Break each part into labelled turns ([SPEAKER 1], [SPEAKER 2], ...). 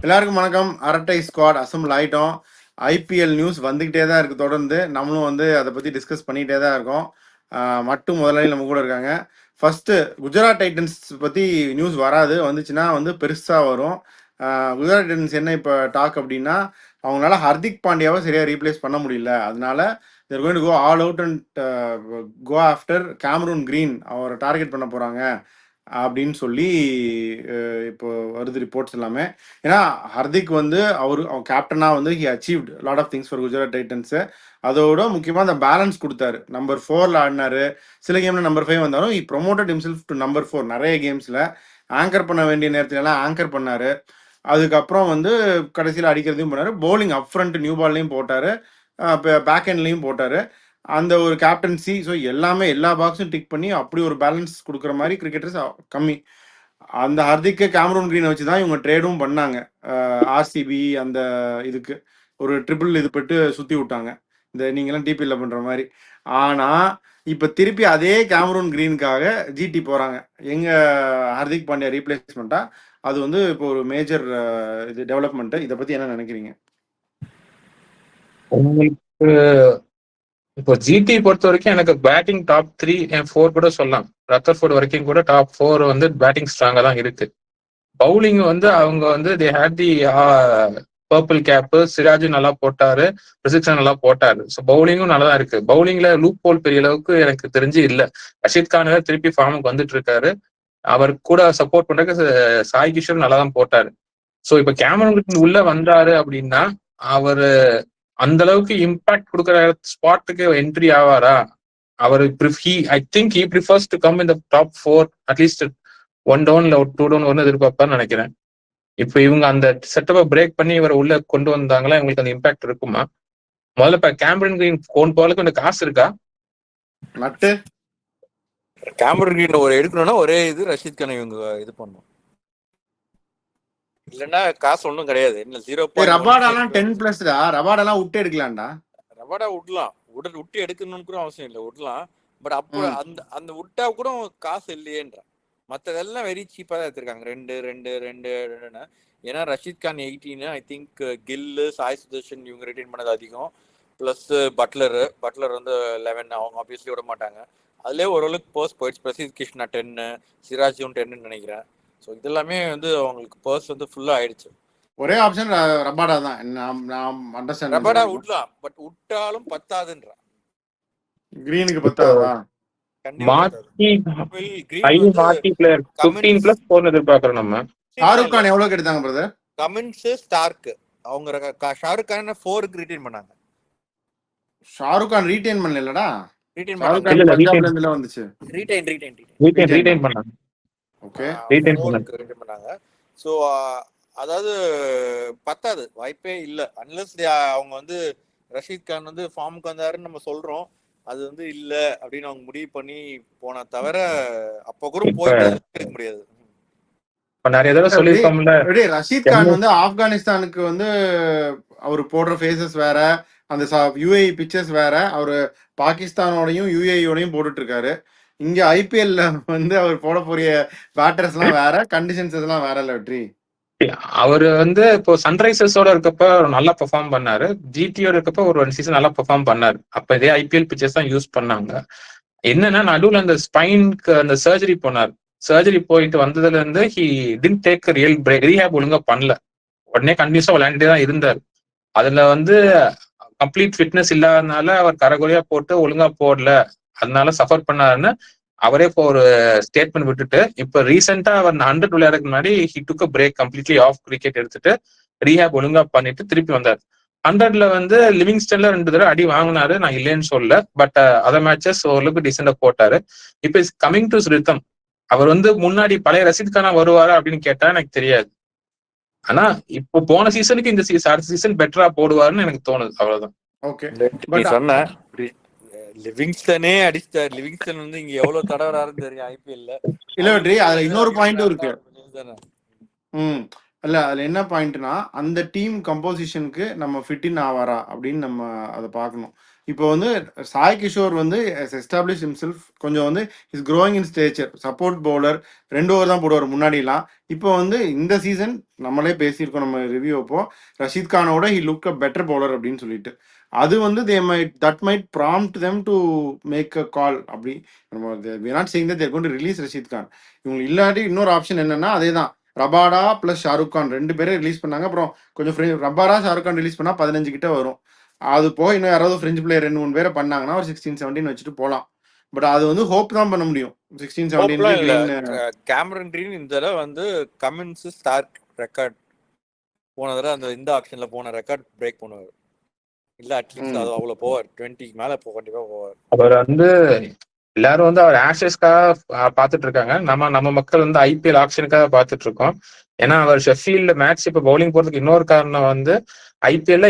[SPEAKER 1] எல்லாருக்கும் வணக்கம். அரட்டை ஸ்குவாட் அசம்பிள் ஆயிட்டோம். ஐபிஎல் நியூஸ் வந்துகிட்டே தான் இருக்கு தொடர்ந்து. நம்மளும் வந்து அதை பத்தி டிஸ்கஸ் பண்ணிட்டே தான் இருக்கோம். மட்டும் முதலாளி நம்ம கூட இருக்காங்க. ஃபர்ஸ்ட் குஜராத் டைட்டன்ஸ் பத்தி நியூஸ் வராது, வந்துச்சுன்னா வந்து பெருசா வரும். குஜராத் டைட்டன்ஸ் என்ன இப்போ டாக் அப்படின்னா, அவங்களால ஹர்திக் பாண்டியாவை சரியா ரீப்ளேஸ் பண்ண முடியல. அதனால they're going to go all out and go after Cameron Green அவரை டார்கெட் பண்ண போறாங்க அப்படின்னு சொல்லி இப்போ வருது ரிப்போர்ட்ஸ் எல்லாமே. ஏன்னா ஹர்திக் வந்து அவர் கேப்டனாக வந்து he achieved lot of things for Gujarat Titans. அதோட முக்கியமாக அந்த பேலன்ஸ் கொடுத்தாரு. நம்பர் 4ல் ஆடினாரு, சில கேமில் நம்பர் 5 வந்தாலும் இ ப்ரொமோட்டட் ஹிம்செல்ஃப் டு நம்பர் 4. நிறைய கேம்ஸில் ஆங்கர் பண்ண வேண்டிய நேரத்துலலாம் ஆங்கர் பண்ணார். அதுக்கப்புறம் வந்து கடைசியில் அடிக்கிறதையும் பண்ணார். பவுலிங் அப் ஃப்ரண்ட் நியூ பால்லையும் போட்டார், பேக் ஹேண்ட்லையும் போட்டார். அந்த ஒரு கேப்டன்சி, ஸோ எல்லாமே எல்லா பாக்ஸும் டிக் பண்ணி அப்படி ஒரு பேலன்ஸ் கொடுக்குற மாதிரி கிரிக்கெட்டர்ஸ் கம்மி. அந்த ஹர்திக்கு கேமரூன் கிரீனை வச்சு தான் இவங்க ட்ரேடும் பண்ணாங்க. ஆர்சிபி அந்த இதுக்கு ஒரு ட்ரிபிள் இது பட்டு சுற்றி விட்டாங்க, இந்த நீங்களாம் டிபியில் பண்ணுற மாதிரி. ஆனால் இப்போ திருப்பி அதே கேமரூன் கிரீனுக்காக ஜிடி போகிறாங்க. எங்கள் ஹர்திக் பாண்டியா ரீப்ளேஸ்மெண்ட்டா அது வந்து இப்போ ஒரு மேஜர் இது டெவலப்மெண்ட்டு. இதை பற்றி என்ன நினைக்கிறீங்க?
[SPEAKER 2] உங்களுக்கு இப்போ ஜிடி பொறுத்த வரைக்கும் எனக்கு பேட்டிங் டாப் 3 and 4 கூட சொல்லலாம். ரத்தர்ஃபோர்ட் வரைக்கும் கூட டாப் 4 வந்து பேட்டிங் ஸ்ட்ராங்கா தான் இருக்கு. பவுலிங் வந்து அவங்க வந்து they had the purple cap. Siraj நல்லா போட்டாரு, பிரசிக்ஷன் நல்லா போட்டாரு. ஸோ பவுலிங்கும் நல்லா தான் இருக்கு. பவுலிங்ல லூப் போல் பெரிய அளவுக்கு எனக்கு தெரிஞ்சு இல்லை. ரஷீத் கான் திருப்பி ஃபார்முக்கு வந்துட்டு இருக்காரு. அவர் கூட சப்போர்ட் பண்றதுக்கு சாய் கிஷோர் நல்லா தான் போட்டாரு. ஸோ இப்போ கேமரன் உள்ள வந்தாரு அப்படின்னா அவர் அந்த அளவுக்கு இம்பாக்ட் கொடுக்குற ஸ்பாட்டுக்கு என்ட்ரி ஆவாரா? அவர் I think he prefers to come in the top 4, at least 1 down இல்ல 2 down ஒன்று எதிர்பார்ப்பான்னு நினைக்கிறேன். இப்போ இவங்க அந்த செட்டப்பை பிரேக் பண்ணி இவரை உள்ள கொண்டு வந்தாங்களா, இவங்களுக்கு அந்த இம்பாக்ட் இருக்குமா? முதல்ல இப்ப கேமரன் கிரீன் கோன் போறதுக்கு கொஞ்சம் காசு இருக்கா?
[SPEAKER 3] நட்டு கேமரன் கிரீன் ஒரு எடுக்கணும்னா ஒரே இது ரஷீத் கானை இவங்க இது பண்ணும், இல்லன்னா காசு ஒன்றும் கிடையாது. என்ன 0.1
[SPEAKER 1] ரபாடாலாம் 10+ ரபாடாலாம் விட்டு எடுக்கலாம்டா.
[SPEAKER 3] ரபாடா விடலாம், விட்டு எடுக்கணும்னு கூட அவசியம் இல்லை, விடலாம். பட் அப்போ அந்த விட்டா கூட காசு இல்லையேன்ற. மற்றதெல்லாம் வெரி சீப்பாக தான் எடுத்திருக்காங்க, 2. ஏன்னா ரஷீத் கான் 18, ஐ திங்க் கில்லு, சாய் சுதர்ஷன் இவங்க ரிட்டைன் பண்ணது அதிகம். ப்ளஸ் பட்லர் வந்து 11. அவங்க ஆப்வியஸ்லி விட மாட்டாங்க. அதுலேயே ஓரளவுக்கு பர்ஸ் போயிடுச்சு. பிரசித் கிருஷ்ணா 10, சிராஜும் 10 நினைக்கிறேன். ஸோ இதெல்லாமே வந்து அவங்களுக்கு பர்ஸ் வந்து ஃபுல்லாக ஆயிடுச்சு.
[SPEAKER 1] ஒரே ஆப்ஷன் ரபாடா தான்.
[SPEAKER 3] ரபாடா விடலாம், பட் விட்டாலும் பத்தாதுன்றா.
[SPEAKER 1] கிரீனுக்கு பத்தாதா? ஷாருக் கான் எவ்வளவு எடுத்தாங்க பிரதர்?
[SPEAKER 3] கமின்ஸ், ஸ்டார்க் அவங்க ஷாருக் கான் 4க்கு ரிட்டைன் பண்ணாங்க.
[SPEAKER 1] ஷாருக் கான் ரீடைன் பண்ணலடா.
[SPEAKER 3] ரீடைன்
[SPEAKER 1] பஞ்சாப்ல இருந்துல வந்துச்சு.
[SPEAKER 3] ரீடைன்
[SPEAKER 2] பண்ணாங்க.
[SPEAKER 3] ஓகே, ரீடைன் பண்ணாங்க. சோ அதாவது பத்தாது, வாய்ப்பே இல்லை. அன்லஸ் அவங்க வந்து ரஷீத் கான் வந்து ஃபார்முக்கு வந்தாருன்னு நம்ம சொல்றோம், அது வந்து இல்ல அப்படின்னு அவங்க முடிவு பண்ணி போன தவிர அப்ப கூட போயிட்டு இருக்க முடியாது.
[SPEAKER 1] ரஷீத் கான் வந்து ஆப்கானிஸ்தானுக்கு வந்து அவர் போடுற ஃபேஸஸ் வேற, அந்த யுஏஇ பிக்சர்ஸ் வேற. அவரு பாகிஸ்தானோடையும் யுஏஇயோடையும் போட்டுட்டு இருக்காரு. இங்க ஐபிஎல்ல வந்து அவர் போட போறிய பேட்டர்ஸ் எல்லாம் வேற, கண்டிஷன்ஸ் எல்லாம் வேற இல்ல வெற்றி.
[SPEAKER 2] அவரு வந்து இப்போ சன்ரைசர்ஸோட இருக்கப்ப நல்லா பெர்ஃபார்ம் பண்ணாரு, ஜிடியோட இருக்கப்ப ஒரு 1 சீசன் நல்லா பெர்ஃபார்ம் பண்ணாரு. அப்ப இதே ஐபிஎல் பிக்சர்ஸ் தான் யூஸ் பண்ணாங்க. என்னன்னா நடுவில் அந்த ஸ்பைனுக்கு அந்த சர்ஜரி போனார். சர்ஜரி போயிட்டு வந்ததுல இருந்து he did take real break. Rehab ஒழுங்கா பண்ணல, உடனே கண்டினியூஸா விளையாண்டுட்டே தான் இருந்தார். அதுல வந்து கம்ப்ளீட் ஃபிட்னஸ் இல்லாதனால அவர் கரகுறையா போட்டு ஒழுங்கா போடல, அதனால சஃபர் பண்ணாருன்னு அவரே இப்போ ஒரு ஸ்டேட்மெண்ட் விட்டுட்டு, இப்ப ரீசெண்டா அவர் 100 விளையாடுறதுக்கு முன்னாடி he took a break, completely of cricket எடுத்துட்டு ரீஹேப் ஒழுங்கா பண்ணிட்டு திருப்பி வந்தார். 100ல வந்து லிவிங்ஸ்டன்ல 2 தடவை அடி வாங்கினாரு, நான் இல்லைன்னு சொல்ல. பட் அதர் மேட்சஸ் ஓரளவுக்கு டீசெண்டா போட்டாரு. இப்ப இஸ் கமிங் டு ரிதம். அவர் வந்து முன்னாடி பழைய ரஷீத் கானா வருவாரா அப்படின்னு கேட்டா எனக்கு தெரியாது. ஆனா இப்போ போன சீசனுக்கு இந்த அடுத்த சீசன் பெட்டரா போடுவாருன்னு எனக்கு தோணுது, அவ்வளவுதான்.
[SPEAKER 1] ஓகே,
[SPEAKER 3] நீ சொன்ன லிவிங்ஸ்டனே அடிச்சார். லிவிங்ஸ்டன் வந்து இங்க எவ்வளவு தடவராருன்னு தெரியும் ஐபிஎல்ல.
[SPEAKER 1] இல்ல வெற்றி, அதுல இன்னொரு பாயிண்ட்டும் இருக்கு. இல்ல அதுல என்ன பாயிண்ட்னா, அந்த டீம் கம்போசிஷனுக்கு நம்ம ஃபிட் இன் ஆவாரா அப்படின்னு நம்ம அதை பார்க்கணும். இப்போ வந்து சாய் கிஷோர் வந்து எஸ்டாப்ளிஷ் ஹிம்செல்ஃப், கொஞ்சம் வந்து is growing in stature. Support bowler 2 over தான் போடுவார் முன்னாடிலாம். இப்போ வந்து இந்த சீசன் நம்மளே பேசியிருக்கோம் நம்ம ரிவ்யூ அப்போ, ரஷீத் கானோட he look a better bowler அப்படின்னு சொல்லிட்டு. அது வந்து that might prompt them to make a call. அப்படி நம்ம we not saying that they're going to release Rashid Khan. இவங்க இல்லாட்டி இன்னொரு ஆப்ஷன் என்னன்னா அதே தான், ரபாடா ப்ளஸ் ஷாருக் கான் 2 பேரும் ரிலீஸ் பண்ணாங்க. அப்புறம் கொஞ்சம் ரபாடா ஷாருக் கான் ரிலீஸ் பண்ணால் 15 கிட்ட வரும். அது போக இன்னும் யாராவது ஃப்ரெஞ்சு பிளேயர் 2 3 பேரை பண்ணாங்கன்னா ஒரு 16 17 வச்சுட்டு போகலாம். பட் அது வந்து ஹோப் தான் பண்ண முடியும். 16 17
[SPEAKER 3] இல்ல
[SPEAKER 1] கிரீன்
[SPEAKER 3] கேமரன் கிரீன் இந்த தடவை வந்து கமின்ஸ் ஸ்டார்க் ரெக்கார்ட் போன தடவை அந்த இந்த ஆக்ஷன்ல போன ரெக்கார்ட் பிரேக் பண்ணுவார். இல்ல அட்லீஸ்ட் அது அவ்வளவு போவார், 20 மேல கண்டிப்பா போவார்.
[SPEAKER 2] அவர் வந்து எல்லாரும் வந்து அவர் ஆஷஸ்க்காக பார்த்துட்டு இருக்காங்க. நம்ம மக்கள் வந்து ஐபிஎல் ஆக்ஷனுக்காக பார்த்துட்டு இருக்கோம். ஏன்னா அவர் ஷெஃபீல்டு மேட்ச் இப்போ பவுலிங் போறதுக்கு இன்னொரு காரணம் வந்து ஐபிஎல்ல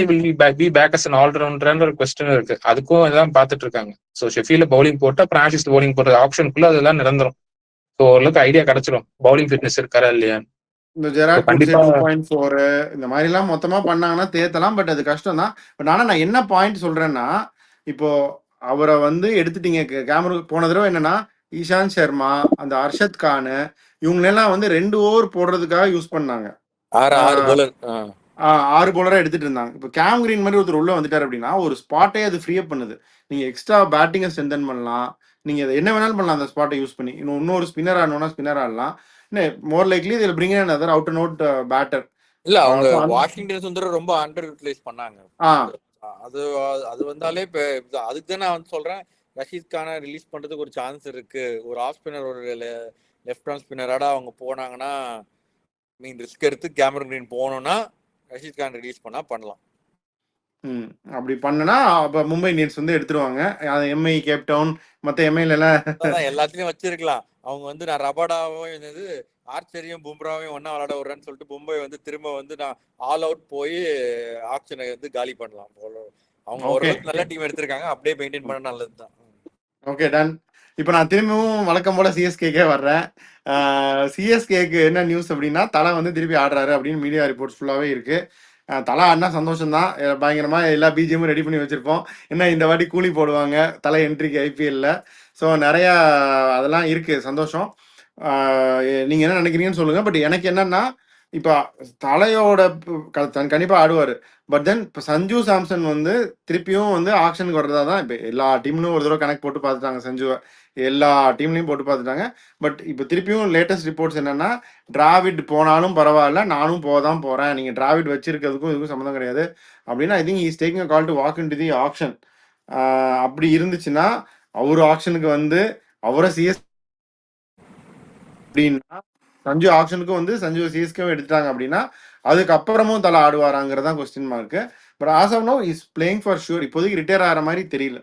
[SPEAKER 2] பி பேக் அஸ் அன் ஆல்ரவுண்டர்ன்ற ஒரு கொஸ்டின் இருக்கு. அதுக்கும் எல்லாம் பார்த்துட்டு இருக்காங்க. ஸோ ஷெஃபீல்ல பவுலிங் போட்டு அப்புறம் ஆஷஸ் பவுலிங் போடுற ஆப்ஷனுக்குள்ள அதெல்லாம் நிரந்தரம். ஸோ ஓரளவுக்கு ஐடியா கிடைச்சிடும் பவுலிங் ஃபிட்னஸ் இருக்காரா இல்லையா.
[SPEAKER 1] இந்த ஜெராட் குட்ஸே
[SPEAKER 2] கண்டிப்பா
[SPEAKER 1] 2.4 இந்த மாதிரிலாம் மொத்தமாக பண்ணாங்கன்னா தேத்தலாம். பட் அது கஷ்டம் தான். பட் ஆனால் நான் என்ன பாயிண்ட் சொல்றேன்னா, இப்போ அவரை வந்து எடுத்துட்டீங்க கேமரா. போன தடவை என்னன்னா ஈஷாந்த் சர்மா, அந்த அர்ஷத் கான், இவங்களெல்லாம் வந்து 2 ஓவர் போடுறதுக்காக யூஸ் பண்ணாங்க.
[SPEAKER 3] 6 bowler.
[SPEAKER 1] 6 பவுலராக எடுத்துட்டு இருந்தாங்க. இப்போ கேம் கிரீன் மாதிரி ஒருத்தர் உள்ள வந்துட்டார் அப்படின்னா ஒரு ஸ்பாட்டே அது ஃப்ரீ அப் பண்ணுது. நீங்க எக்ஸ்ட்ரா பேட்டிங்கை ஸ்ட்ரென்தன் பண்ணலாம். நீங்க அதை என்ன வேணாலும் பண்ணலாம் அந்த ஸ்பாட்டை யூஸ் பண்ணி. இன்னொரு ஸ்பின்னர் ஆடணும்னா ஸ்பின்னர் ஆடலாம். மோர் லைக்லி இதில் bring another out and out batter.
[SPEAKER 3] இல்ல அவங்க வாஷிங்டன் சுந்தர் ரொம்ப அண்டர் யூட்டிலைஸ் பண்ணாங்க. அது அது வந்தாலே அதுக்கு தான் நான் வந்து சொல்றேன், ரஷீத் கானை ரிலீஸ் பண்றதுக்கு ஒரு சான்ஸ் இருக்கு. ஒரு ஆஃப் ஸ்பின்னர், ஒரு லெஃப்ட் ஆர்ம் ஸ்பின்னரோட அவங்க போனாங்கன்னா மீன் ரிஸ்க் எடுத்து கேமரன் கிரீன் போகணும்னா ரஷீத் கான் ரிலீஸ் பண்ணலாம்.
[SPEAKER 1] அப்படி பண்ணனா அப்ப மும்பை இந்தியன்ஸ் வந்து எடுத்துருவாங்க. எம்ஐ கேப்டவுன் மற்ற எம்ஐல எல்லாம்
[SPEAKER 3] எல்லாத்தையும் வச்சிருக்கலாம். அவங்க வந்து நான் ரபாடாவும் என்னது ஆர்ச்சரியும் பும்ராவையும் ஒன்னா விளையாட விடுறேன்னு சொல்லிட்டு மும்பை வந்து திரும்ப வந்து நான் ஆல் அவுட் போய் ஆக்ஷனை வந்து காலி பண்ணலாம். அவங்க ஓரளவுக்கு நல்ல டீம் எடுத்திருக்காங்க, அப்படியே மெயின்டைன் பண்ண நல்லதுதான்.
[SPEAKER 1] Okay done. இப்போ நான் திரும்பவும் வழக்கம் போல சிஎஸ்கேக்கே வர்றேன். சிஎஸ்கேக்கு என்ன நியூஸ் அப்படின்னா, தலை வந்து திருப்பி ஆடுறாரு அப்படின்னு மீடியா ரிப்போர்ட்ஸ் ஃபுல்லாகவே இருக்கு. தலை ஆடினா சந்தோஷம் தான். பயங்கரமாக எல்லா பிஜிஎம்மும் ரெடி பண்ணி வச்சிருப்போம். என்ன இந்த வாட்டி கூலி போடுவாங்க தலை என்ட்ரிக்கு ஐபிஎல்ல. ஸோ நிறையா அதெல்லாம் இருக்கு, சந்தோஷம். நீங்கள் என்ன நினைக்கிறீங்கன்னு சொல்லுங்கள். பட் எனக்கு என்னன்னா, இப்போ தலையோட கண்டிப்பாக ஆடுவார். பட் தென் இப்போ சஞ்சு சாம்சன் வந்து திருப்பியும் வந்து ஆக்ஷனுக்கு வர்றதா தான் இப்போ எல்லா டீம்லையும் ஒரு தடவை கனெக்ட் போட்டு பார்த்துட்டாங்க. சஞ்சுவை எல்லா டீம்லையும் போட்டு பார்த்துட்டாங்க. பட் இப்போ திருப்பியும் லேட்டஸ்ட் ரிப்போர்ட்ஸ் என்னன்னா, டிராவிட் போனாலும் பரவாயில்ல, நானும் போதான் போகிறேன், நீங்கள் டிராவிட் வச்சிருக்கிறதுக்கும் இதுக்கும் சம்மந்தம் கிடையாது அப்படின்னு. I think is taking a call to walk in to the action. அப்படி இருந்துச்சுன்னா அவர் ஆக்ஷனுக்கு வந்து அவரை சிஎஸ் அப்படின்னா, சஞ்சு ஆக்ஷனுக்கும் வந்து சஞ்சு சிஎஸ்கேவும் எடுத்துட்டாங்க அப்படின்னா அதுக்கப்புறமும் தலை ஆடுவாராங்கிறதான் question mark. But as of now is playing for sure. இப்போதைக்கு ரிட்டையர் ஆகிற மாதிரி தெரியல.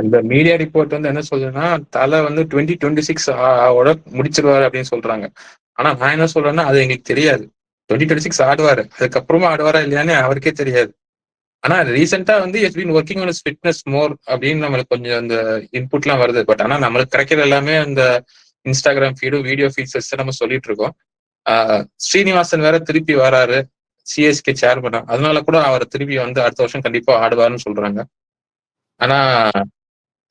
[SPEAKER 2] அந்த மீடியா ரிப்போர்ட் வந்து என்ன சொல்லுதுன்னா, தலை வந்து 2026 முடிச்சிருவாரு அப்படின்னு சொல்றாங்க. ஆனா நான் என்ன சொல்றேன்னா, அது எங்களுக்கு தெரியாது. 2026 ஆடுவாரு, அதுக்கப்புறமா ஆடுவாரா இல்லையான்னு அவருக்கே தெரியாது. ஆனா ரீசெண்டா வந்து has been working on fitness more அப்படின்னு நம்மளுக்கு கொஞ்சம் அந்த இன்புட்லாம் வருது. பட் ஆனா நம்மளுக்கு கிடைக்கிற எல்லாமே அந்த இன்ஸ்டாகிராம் ஃபீடும் வீடியோ ஃபீட்ஸ் நம்ம சொல்லிட்டு இருக்கோம். ஸ்ரீனிவாசன் வேற திருப்பி வராரு சிஎஸ்கே சேர்மனா, அதனால கூட அவர் திருப்பி வந்து அடுத்த வருஷம் கண்டிப்பா ஆடுவாருன்னு சொல்றாங்க. ஆனா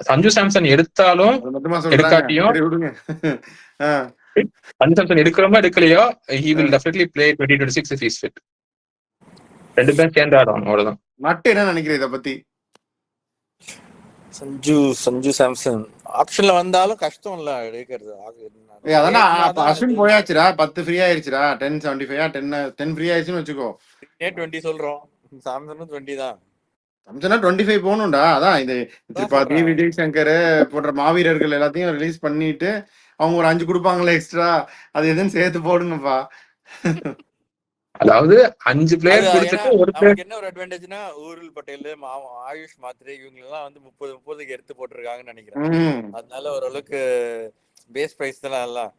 [SPEAKER 2] சஞ்சு சாம்சன் எடுத்தாலும் எடுக்காட்டியும், சஞ்சு சாம்சன் எடுக்கிறோமோ எடுக்கலையோ, he will definitely play 2026 if he's fit. 2 பேரும் சேர்ந்து ஆடுவாங்க, அவ்வளவுதான்.
[SPEAKER 1] நட்டு என்ன நினைக்கிறேன் இதை பத்தி?
[SPEAKER 3] சஞ்சு சாம்சன் ஆப்ஷன்ல வந்தாலும் கஷ்டம் இல்ல எடுக்கிறது.
[SPEAKER 1] அதான் அஸ்வின் போயாச்சுடா, 10 ஃப்ரீ ஆயிருச்சுடா. 10.75 10 ஃப்ரீ ஆயிடுச்சுன்னு வச்சுக்கோ.
[SPEAKER 3] 20 சொல்றோம், சாம்சனும் 20 தான்.
[SPEAKER 1] சாம்சனா 25 போகணும்டா. அதான் இது திரிபாதி, விஜய் சங்கர் போன்ற மாவீரர்கள் எல்லாத்தையும் ரிலீஸ் பண்ணிட்டு அவங்க ஒரு 5 கொடுப்பாங்களே எக்ஸ்ட்ரா, அது எதுன்னு சேர்த்து போடுங்கப்பா.
[SPEAKER 2] அதாவது 5 பிளேயர் கொடுத்துட்டு ஒரு பிளேயர்
[SPEAKER 3] என்ன ஒரு அட்வான்டேஜ்னா, ஊருல் பட்டேல், ஆயுஷ் மாத்ரே இவங்க எல்லாம் வந்து 30 எடுத்து போட்டுருக்காங்கன்னு நினைக்கிறேன். அதனால ஓரளவுக்கு பேஸ் பிரைஸ் தான் எல்லாம்.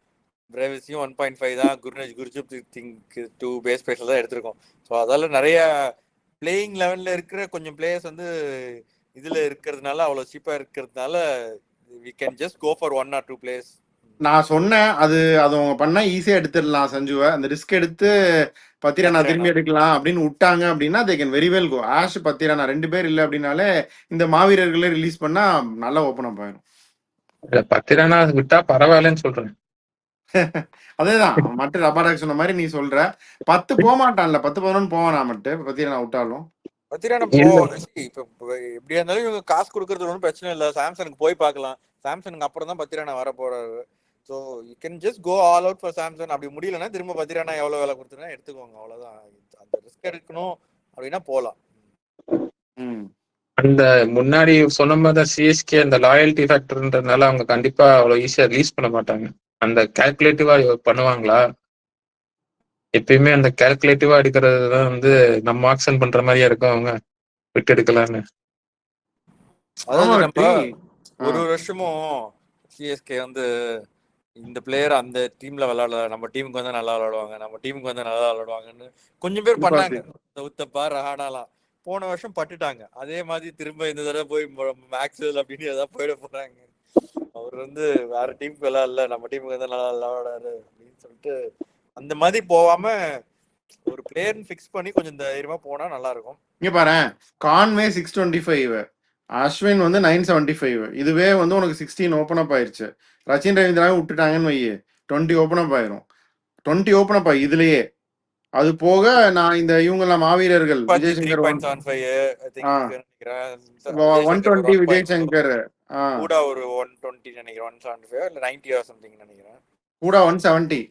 [SPEAKER 3] பிரேவிஸையும் 1.5 தான், குர்ஜுப் சிங் 2 பேஸ் பிரைஸ்ல தான் எடுத்திருக்கோம். ஸோ அதால நிறைய பிளேயிங் லெவல்ல இருக்கிற கொஞ்சம் பிளேயர்ஸ் வந்து இதுல இருக்கிறதுனால, அவ்வளவு சீப்பா இருக்கிறதுனால we can just go for 1 or 2 players
[SPEAKER 1] நான் சொன்னேன் அது அவங்க பண்ணா ஈஸியா எடுத்துடலாம் சஞ்சுவை. அந்த ரிஸ்க் எடுத்து பத்திரானா திரும்பி எடுக்கலாம் அப்படின்னு விட்டாங்க அப்படின்னா they can very well go. ஆஷ் பத்திரானா 2 பேர் இல்லை அப்படின்னாலே இந்த மாவீரர்களே ரிலீஸ் பண்ணா நல்லா ஓப்பன் அப் ஆயிரும்.
[SPEAKER 2] பத்திரானா விட்டா பரவாயில்லன்னு சொல்றேன்.
[SPEAKER 1] அதேதான் மற்ற ரபாடாக் சொன்ன மாதிரி நீ சொல்ற 10 போக மாட்டான்ல, 10-11 போவானா மட்டும் பத்திரானா விட்டாலும்.
[SPEAKER 3] பத்திரானா இப்ப எப்படியா இருந்தாலும் இவங்க காசு கொடுக்கறது ஒன்றும் பிரச்சனை இல்லை. சாம்சனுக்கு போய் பார்க்கலாம். சாம்சனுக்கு அப்புறம் தான் பத்திரானா வர போறாரு. So you can just go all out for Samsung. அப்படி முடியலன்னா திரும்ப பத்திரானா எவ்வளவு வேலை கொடுத்துனா எடுத்துக்கோங்க, அவ்வளவுதான். அந்த ரிஸ்க் எடுக்கணும் அப்படின்னா போலாம்.
[SPEAKER 2] அந்த முன்னாடி சொன்ன மாதிரி சிஎஸ்கே அந்த லாயல்டி ஃபேக்டர்ன்றதுனால அவங்க கண்டிப்பா அவ்வளவு ஈஸியா ரிலீஸ் பண்ண மாட்டாங்க. அந்த கால்குலேட்டிவா பண்ணுவாங்களா? எப்பயுமே அந்த கால்குலேட்டிவா எடுக்கிறது தான் வந்து நம்ம ஆக்ஷன் பண்ற மாதிரியா இருக்கும். அவங்க விட்டு எடுக்கலான்னு.
[SPEAKER 3] அதாவது நம்ம ஒரு வருஷமும் சிஎஸ்கே வந்து இந்த பிளேயர் அந்த டீம்ல விளையாடல, நம்ம டீமுக்கு வந்து நல்லா விளையாடுவாங்க, நம்ம டீமுக்கு வந்து நல்லா விளையாடுவாங்கன்னு கொஞ்சம் பேர் பண்ணாங்க. உத்தப்பா ரஹானாலாம் போன வருஷம் பட்டுட்டாங்க. அதே மாதிரி திரும்ப இந்த தடவை போய் மேக்ஸ்வெல் அப்படின்னு ஏதாவது போயிட போறாங்க. அவர் வந்து வேற டீமுக்கு விளையாடல, நம்ம டீமுக்கு வந்து நல்லா விளையாடாரு அப்படின்னு சொல்லிட்டு அந்த மாதிரி போகாம ஒரு பிளேயர் ஃபிக்ஸ் பண்ணி கொஞ்சம் தைரியமா போனா நல்லா இருக்கும்.
[SPEAKER 1] இங்க பாரு, கான்வே 625, அஸ்வின் வந்து 975. இதுவே வந்து உனக்கு 16 ஓப்பன் அப் ஆயிருச்சு. ரச்சின் ரவீந்திராவை விட்டுட்டாங்கன்னு வை 20 ஓப்பன் அப் ஆயிரும். 20 ஓப்பன் அப் ஆகி இதுலயே அது போக நான் இந்த இவங்க மாவீரர்கள் விஜய் சங்கர் 120 விஜய் சங்கர்
[SPEAKER 3] கூட ஒரு 120 நினைக்கிறேன், 175 இல்ல 90 சம்திங் நினைக்கிறேன்.
[SPEAKER 1] கூட 170.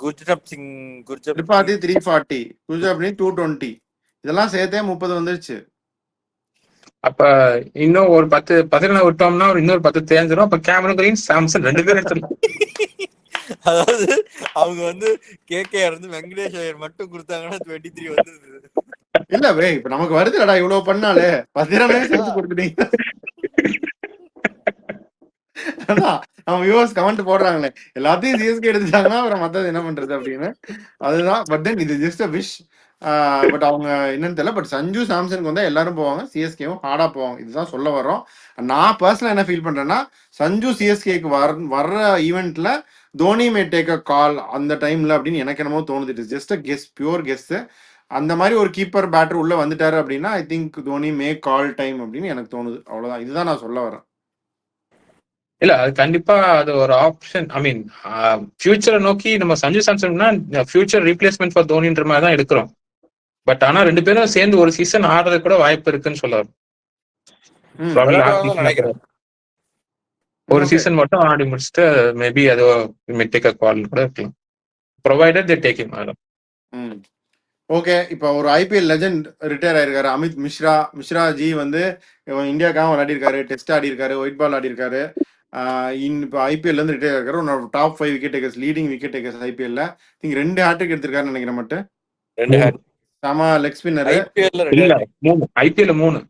[SPEAKER 3] குர்ஜப் சிங்
[SPEAKER 1] திரிபாதி 340, குர்ஜப்னி 220. இதெல்லாம் சேர்த்தே 30 வந்துருச்சு.
[SPEAKER 2] அப்ப இன்னும் ஒரு 10 விட்டோம்னா ஒரு இன்னொரு 10 தேர்ந்துடும். அப்ப கேமரன் கிரீன் சாம்சன் 2 பேரும் எடுத்துடலாம்.
[SPEAKER 3] அதாவது அவங்க வந்து கேகேஆர் வந்து வெங்கடேஷ் ஐயர் மட்டும் கொடுத்தாங்கன்னா 23 வந்தது.
[SPEAKER 1] இல்ல வே இப்ப நமக்கு வருதுடா இவ்வளவு பண்ணாலே பத்திரமே சேர்த்து கொடுத்துட்டீங்க. அதான் அவங்க வியூவர்ஸ் கமெண்ட் போடுறாங்களே எல்லாத்தையும் சிஎஸ்கே எடுத்துட்டாங்கன்னா அப்புறம் மத்தது என்ன பண்றது அப்படின்னு. அதுதான் பட் தென் இது ஜஸ்ட் அ விஷ். பட் அவங்க என்னன்னு தெரியல. பட் சஞ்சு சாம்சனுக்கு வந்தா எல்லாரும் போவாங்க, சிஎஸ்கேவும் ஹார்டா போவாங்க. இதுதான் சொல்ல வரோம். நான் பர்சனலா என்ன ஃபீல் பண்றேன்னா சஞ்சு சிஎஸ்கேக்கு வர்ற ஈவெண்ட்ல தோனி மே டேக் அ கால் அந்த டைம்ல அப்படின்னு எனக்கு என்னமோ தோணுது. It is just a guess, pure guess. அந்த மாதிரி ஒரு கீப்பர் பேட்டர் உள்ள வந்துட்டாரு அப்படின்னா I think Dhoni May call time அப்படின்னு எனக்கு தோணுது. அவ்வளவுதான், இதுதான் நான் சொல்ல வரேன்.
[SPEAKER 2] இல்ல அது கண்டிப்பா அது ஒரு ஆப்ஷன். ஐ மீன் ஃபியூச்சரை நோக்கி நம்ம சஞ்சு சாம்சன்னா ஃபியூச்சர் ரீப்ளேஸ்மெண்ட் ஃபார் தோனின்ற மாதிரி தான் எடுக்கிறோம். பட் ஆனா 2 பேரும் சேர்ந்து ஒரு சீசன் ஆடுறது கூட வாய்ப்பு இருக்குன்னு சொல்ல ஒரு சீசன் மட்டும் ஆடி முடிச்சுட்டு மேபி அது டேக் அ கால் கூட இருக்கலாம். Provided they take him.
[SPEAKER 1] Okay, இப்போ ஒரு ஐபிஎல் லெஜெண்ட் ரிட்டையர் ஆயிருக்காரு அமித் மிஸ்ரா. மிஸ்ரா ஜி வந்து இந்தியாவுக்காக விளையாடி இருக்காரு, டெஸ்ட் ஆடி இருக்காரு, ஒயிட் பால் ஆடி இருக்காரு. இப்போ ஐபிஎல் இருந்து ரிட்டையர் ஆயிருக்காரு. உன்னோட top 5 wicket takers, leading wicket takers ஐபிஎல்ல. நீங்க 2 ஹேட்ரிக் எடுத்திருக்காருன்னு நினைக்கிறேன் மட்டும்.
[SPEAKER 3] 2 ஹேட்
[SPEAKER 1] சம லெக் ஸ்பின்னர்.
[SPEAKER 2] ஐபிஎல் 3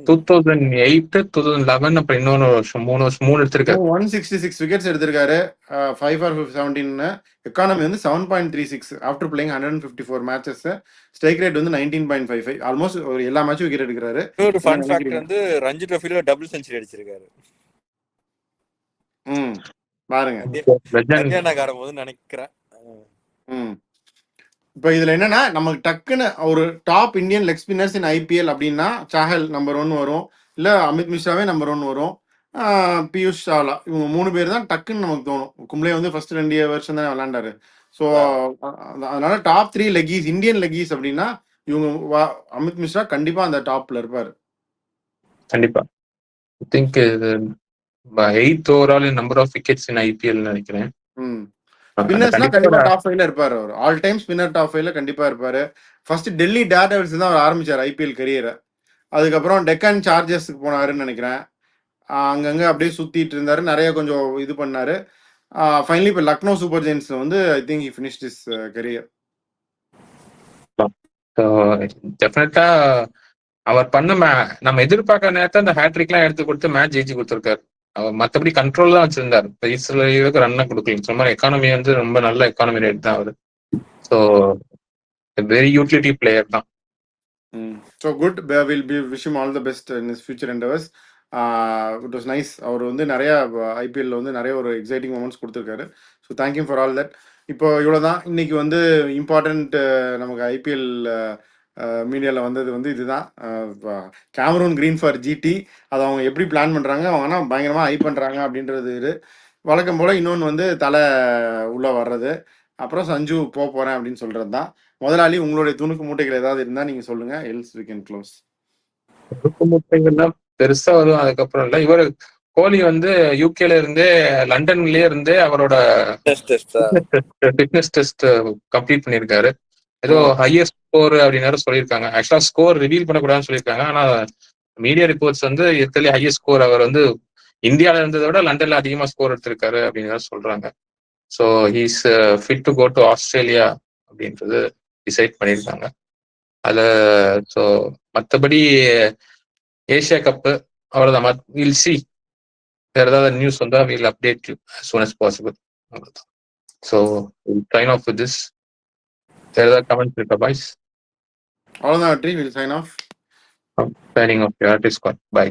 [SPEAKER 2] 2008 2011 அப்புறம் இன்னொரு வருஷம் 3 எடுத்திருக்காரு.
[SPEAKER 1] 166 விக்கெட்ஸ் எடுத்திருக்காரு. 5 for 17. எக்கானமி வந்து 7.36 after playing 154 matches. Strike rate வந்து 19.55. ஆல்மோஸ்ட் ஒரு எல்லா மேட்சும் விக்கெட் எடுக்கிறாரு.
[SPEAKER 3] ஒரு ஃபன் ஃபேக்டர் வந்து ரஞ்சி ட்ரோஃபில டபுள் செஞ்சுரி அடிச்சிருக்காரு.
[SPEAKER 1] பாருங்க
[SPEAKER 3] நகாரம் நினைக்கிறேன்.
[SPEAKER 1] இப்போ இதுல என்னன்னா நமக்கு டக்குன்னு ஒரு டாப் இந்தியன் லெக் ஸ்பின்னர்ஸ் இன் ஐபிஎல் அப்படின்னா சாஹல் நம்பர் 1 வரும், இல்ல அமித் மிஸ்ராவே நம்பர் 1 வரும், பியூஷ் சாவ்லா. இவங்க 3 பேர் தான் டக்குன்னு நமக்கு தோணும். கும்ளே வந்து ஃபர்ஸ்ட் 2 வருஷம் தான் விளையாண்டாரு. ஸோ அதனால டாப் 3 லெக்கீஸ், இந்தியன் லெக்கீஸ் அப்படின்னா இவங்க அமித் மிஸ்ரா கண்டிப்பா அந்த டாப்ல இருப்பாரு.
[SPEAKER 2] கண்டிப்பா. I think 8th overall number of wickets in IPL நினைக்கிறேன்.
[SPEAKER 1] ஸ்பின்னர்ஸ்னா கண்டிப்பா டாப் 5ல இருப்பாரு. அவர் ஆல் டைம் ஸ்பின்னர் டாப் 5ல கண்டிப்பா இருப்பாரு. ஃபர்ஸ்ட் டெல்லி டேர்டெவில்ஸ் தான் அவர் ஆரம்பிச்சார் ஐபிஎல் கரியரை. அதுக்கப்புறம் டெக்கான் சார்ஜர்ஸ்க்கு போனாருன்னு நினைக்கிறேன். அங்கங்க அப்படியே சுத்திட்டு இருந்தாரு, நிறைய கொஞ்சம் இது பண்ணாரு. ஃபைனலி இப்போ லக்னோ சூப்பர் ஜெயின்ஸ் வந்து ஐ think he finished his career.
[SPEAKER 2] டெஃபினட்டா அவர் பண்ண நம்ம எதிர்பார்க்க நேரத்தை அந்த ஹேட்ரிக்லாம் எடுத்து கொடுத்து மேட்ச் ஜெயிச்சு கொடுத்துருக்காரு. அவர் மற்றபடி கண்ட்ரோல் தான் வச்சிருந்தாரு. பேசுறதுக்கு ரன்னை கொடுக்கல. சொன்ன மாதிரி எக்கானமி வந்து ரொம்ப நல்ல எக்கானமி ரேட் தான் அவரு. ஸோ வெரி யூட்டிலிட்டி பிளேயர் தான்.
[SPEAKER 1] So good, will be wish him all the best in his future endeavours. It was nice. அவர் வந்து நிறைய ஐபிஎல்ல வந்து நிறைய ஒரு எக்ஸைட்டிங் மூமெண்ட்ஸ் கொடுத்துருக்காரு. So thank you for all that. இப்போ இவ்வளோதான் இன்னைக்கு வந்து இம்பார்ட்டண்ட் நமக்கு ஐபிஎல் மீடியாவில் வந்தது வந்து இதுதான். கேமரூன் கிரீன் ஃபார் ஜிடி, அதை அவங்க எப்படி பிளான் பண்ணுறாங்க, அவங்க ஆனால் பயங்கரமாக ஹை பண்ணுறாங்க அப்படின்றது இது. வழக்கம் போல் இன்னொன்று வந்து தலை உள்ளே வர்றது, அப்புறம் சஞ்சு போக போகிறேன் அப்படின்னு சொல்கிறது தான். முதலாளி உங்களுடைய துணுக்கு மூட்டைகள் ஏதாவது இருந்தால் நீங்கள் சொல்லுங்கள், எல்ஸ் வி கேன் க்ளோஸ்.
[SPEAKER 2] முட்டைகள்லாம் பெருசா வரும் அதுக்கப்புறம் இல்ல. இவர் கோலி வந்து யூகேல இருந்தே லண்டன்லயே இருந்தே அவரோட ஃபிட்னஸ் டெஸ்ட் கம்ப்ளீட் பண்ணிருக்காரு. ஏதோ ஹையஸ்ட் ஸ்கோர் அப்படின்னு சொல்லியிருக்காங்க. ஆக்சுவலா ஸ்கோர் ரிவீல் பண்ணக்கூடாதுன்னு சொல்லியிருக்காங்க. ஆனா மீடியா ரிப்போர்ட்ஸ் வந்து இருக்கிறதுல ஹையஸ்ட் ஸ்கோர் அவர் வந்து இந்தியாவில இருந்ததை விட லண்டன்ல அதிகமா ஸ்கோர் எடுத்திருக்காரு அப்படின்னு சொல்றாங்க. So he's fit to go to Australia அப்படின்றது டிசைட் பண்ணியிருக்காங்க. அதுல ஸோ மற்றபடி ஏஷியா கப்பு அவ்வளவுதான். வில் சி, வேற ஏதாவது நியூஸ் வந்தா will update you as soon as possible. So sign off with this. வேற ஏதாவது கமெண்ட்ஸ் இருக்கா பாய்ஸ்?
[SPEAKER 1] அவ்வளோதான் வெற்றி. Will sign off.
[SPEAKER 2] Signing off you artist. By.